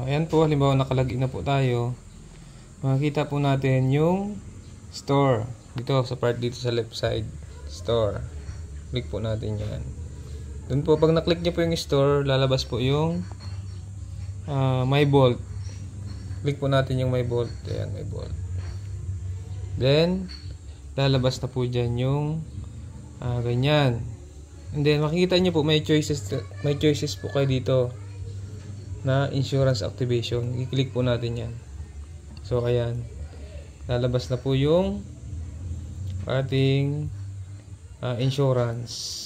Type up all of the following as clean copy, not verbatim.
Ayan po, halimbawa nakalagin na po tayo. Makikita po natin yung store. Dito sa part dito sa left side. Store. Click po natin yan. Doon po, pag naklik nyo po yung store, lalabas po yung My Vault. Click po natin yung My Vault. Ayan, My Vault. Then, lalabas na po dyan yung ganyan. And then, makikita nyo po, may choices po kayo dito na insurance activation. I-click po natin yan. So, ayan. Lalabas na po yung ating insurance.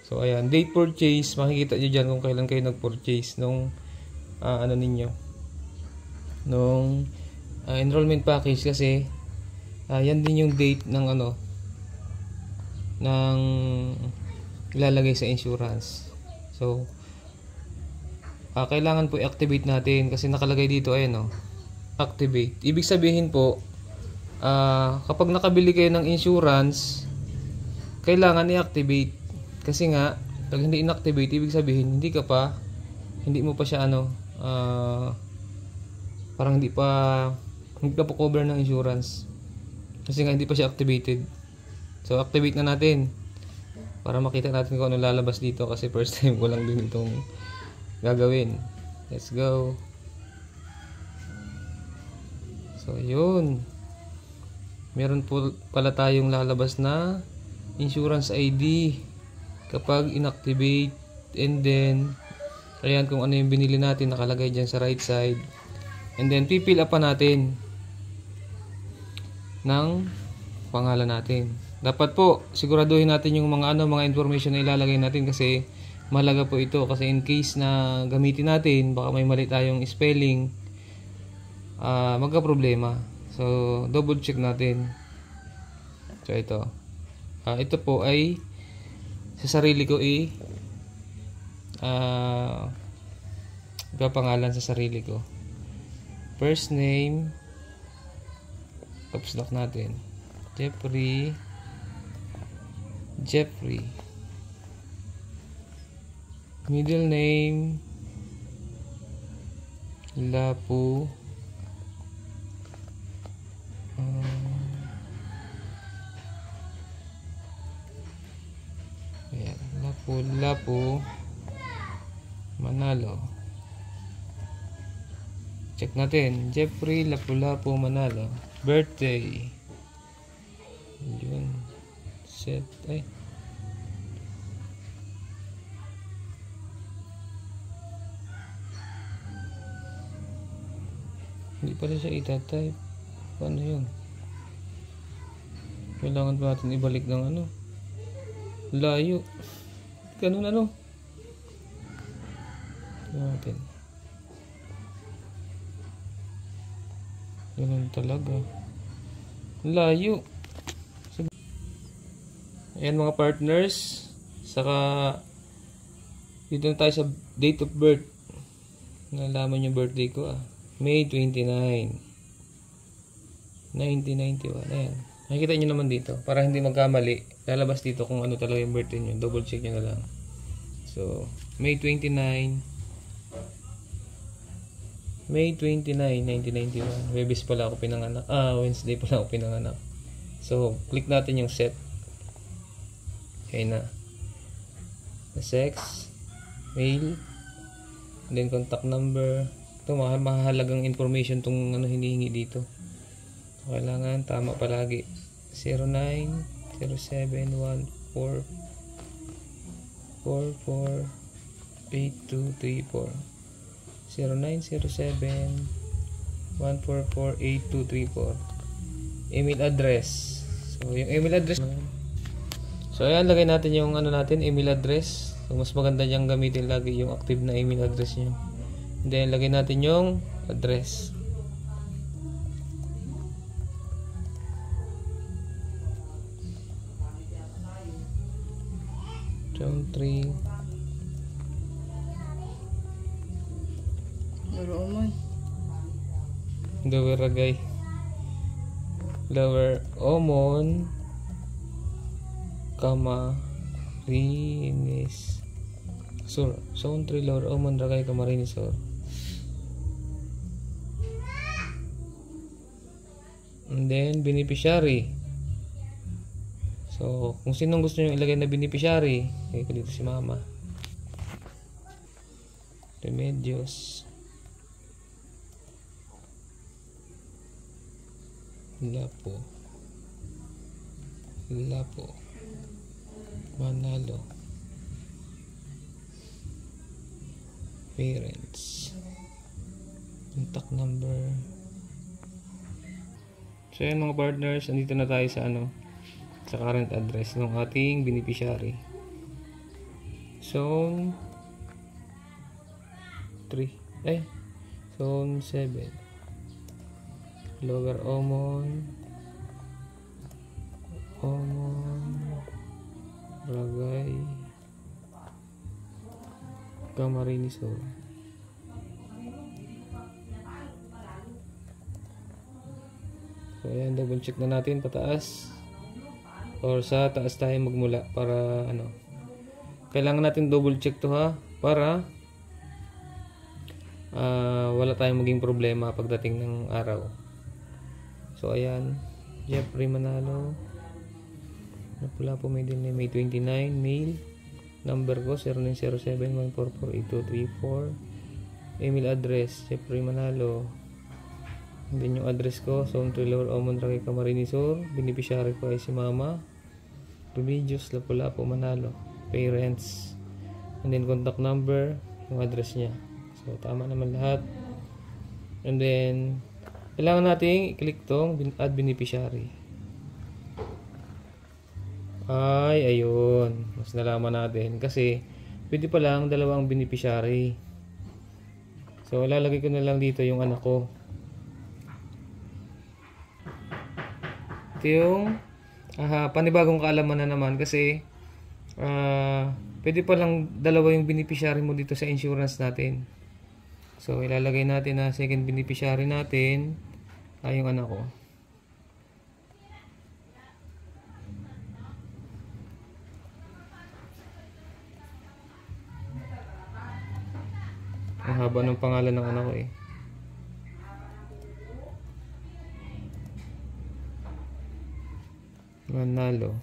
So, ayan. Date purchase. Makikita nyo dyan kung kailan kayo nag-purchase nung ano ninyo. Nung enrollment package kasi yan din yung date ng ano ng ilalagay sa insurance. So, kailangan po i-activate natin kasi nakalagay dito ayan activate. Ibig sabihin po kapag nakabili kayo ng insurance, kailangan i-activate kasi nga pag hindi inactivate, ibig sabihin hindi mo pa siya parang hindi pa po cover ng insurance kasi nga hindi pa siya activated. So, activate na natin para makita natin kung ano lalabas dito kasi first time ko lang din itong gagawin. Let's go. So, yun. Meron po pala tayong lalabas na insurance ID kapag inactivate, and then ayan kung ano yung binili natin nakalagay dyan sa right side, and then pipil up pa natin ng pangalan natin. Dapat po siguraduhin natin yung mga mga information na ilalagay natin kasi mahalaga po ito kasi in case na gamitin natin baka may mali tayong spelling, magka-problema. So double check natin. So ito po ay sa sarili ko ipapangalan sa sarili ko. First name, caps lock natin, Jeffrey. Middle name, Lapu. Ayan, Lapu Manalo. Check natin, Jeffrey Lapu Manalo. Birthday. Yun. Set. Hindi pala siya itatype. Paano yun? Kailangan pa natin ibalik ng layo. Ganun natin. Ganun talaga. Layo. Ayan mga partners. Saka dito na tayo sa date of birth. Nalaman yung birthday ko May 29 1991. Ayan. Nakikita nyo naman dito. Para hindi magkamali, lalabas dito kung ano talaga yung birthday nyo. Double check nyo na lang. So, May 29 1991. Webes pala ako pinanganak. Wednesday pala ako pinanganak. So, click natin yung set. Okay na. The sex, mail, then contact number. Ito, mahalagang information itong hinihingi dito. So, kailangan tama palagi. 090714448234. 0907144824. Email address. So, yung email address. So, ayan, lagay natin yung email address. So, mas maganda niyang gamitin lagi yung active na email address niyo. And then, lagay natin yung address. John 3. Lower Omon, Camarines Sur. Zone 3, Lower Omon, Ragay, Camarines Sur. And then beneficiary. So kung sinong gusto nyo ilagay na beneficiary, ilagay ko dito si mama. Remedios. Lapo Manalo. Parents. Contact number. So yan mga partners, andito na tayo sa sa current address ng ating beneficiary. Zone 3. Zone 7. Lower Omon, Ragay, Camarines Sur. So ayan, double check na natin pataas or sa taas tayo magmula para kailangan natin double check to para wala tayong maging problema pagdating ng araw. So ayan, Jeffrey Manalo, Napula po, may 29, mail, number ko 0907-144-8234, email address Jeffrey Manalo, and then yung address ko Zone 3 Lower Omon, Ragay, Camarines Sur. Beneficiary ko ay si mama. Remedios Napula po, Manalo. Parents, and then contact number, yung address niya. So tama naman lahat. And then kailangan nating i-click tong add beneficiary. Ayun, mas nalaman natin kasi pwede pa lang dalawang beneficiary. So ilalagay ko na lang dito yung anak ko. Ito yung panibagong kaalaman na naman kasi pwede pa lang dalawa yung beneficiary mo dito sa insurance natin. So ilalagay natin na second beneficiary natin ay yung anak ko. Ang haba ng pangalan ng anak ko eh. Manalo.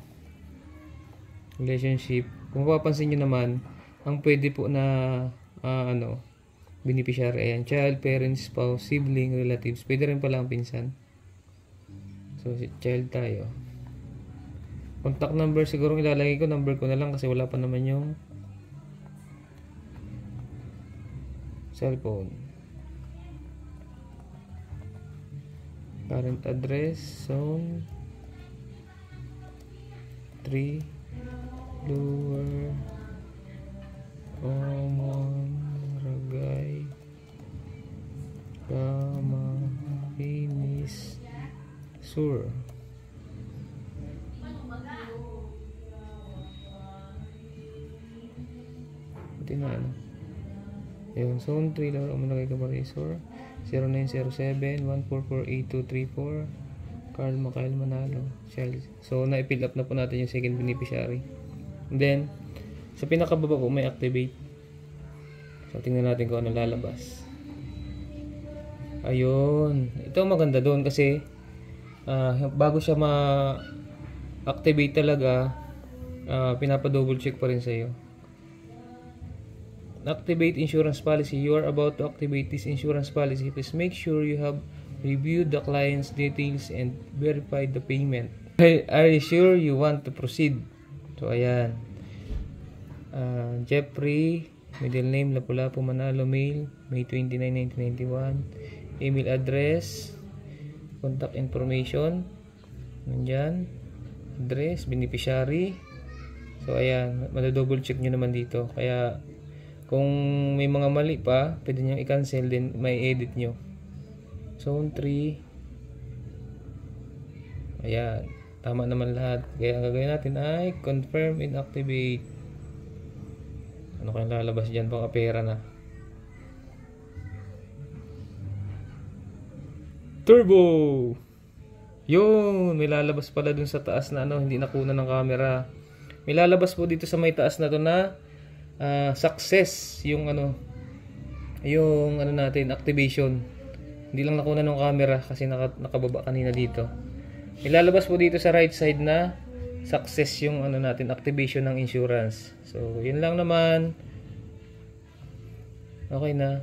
Relationship. Kung mapapansin nyo naman, ang pwede po na beneficiary, ayan, child, parents, spouse, sibling, relatives. Pwede rin pala ang pinsan. So, child tayo. Contact number, siguro ilalagay ko, number ko na lang kasi wala pa naman yung cellphone. Current address, Zone 3 Lower Omon, Ragay, Camarines Sur. Ito na Ayun, Zone 3 Lower Omon, Ragay, Camarines Sur. 0907-144-8234. Carl Makael Manalo. So na-fill up na po natin yung second beneficiary. And then sa pinakababa po may activate. So tingnan natin kung ano lalabas. Ayun, ito maganda doon kasi bago siya ma-activate talaga, pinapa-double check pa rin sa iyo. Activate insurance policy. You are about to activate this insurance policy. Please make sure you have reviewed the client's details and verified the payment. Are you sure you want to proceed? So ayan, Jeffrey, middle name Lapu-Lapu Manalo, mail May 29, 1991, email address, contact information nandyan, address, beneficiary. So ayan, madodouble check nyo naman dito. Kaya kung may mga mali pa, pwede nyo i-cancel din, may edit nyo. Zone 3. Ayan, tama naman lahat. Kaya ang gagawin natin ay confirm and activate. Ano kayang lalabas dyan? Baka pera na. Turbo! Yun! May lalabas pala dun sa taas na hindi nakunan ng camera. May lalabas po dito sa may taas na to na success yung natin, activation. Hindi lang nakuna ng camera kasi nakababa kanina dito. Ilalabas po dito sa right side na success yung ano natin, activation ng insurance. So, yun lang naman. Okay na.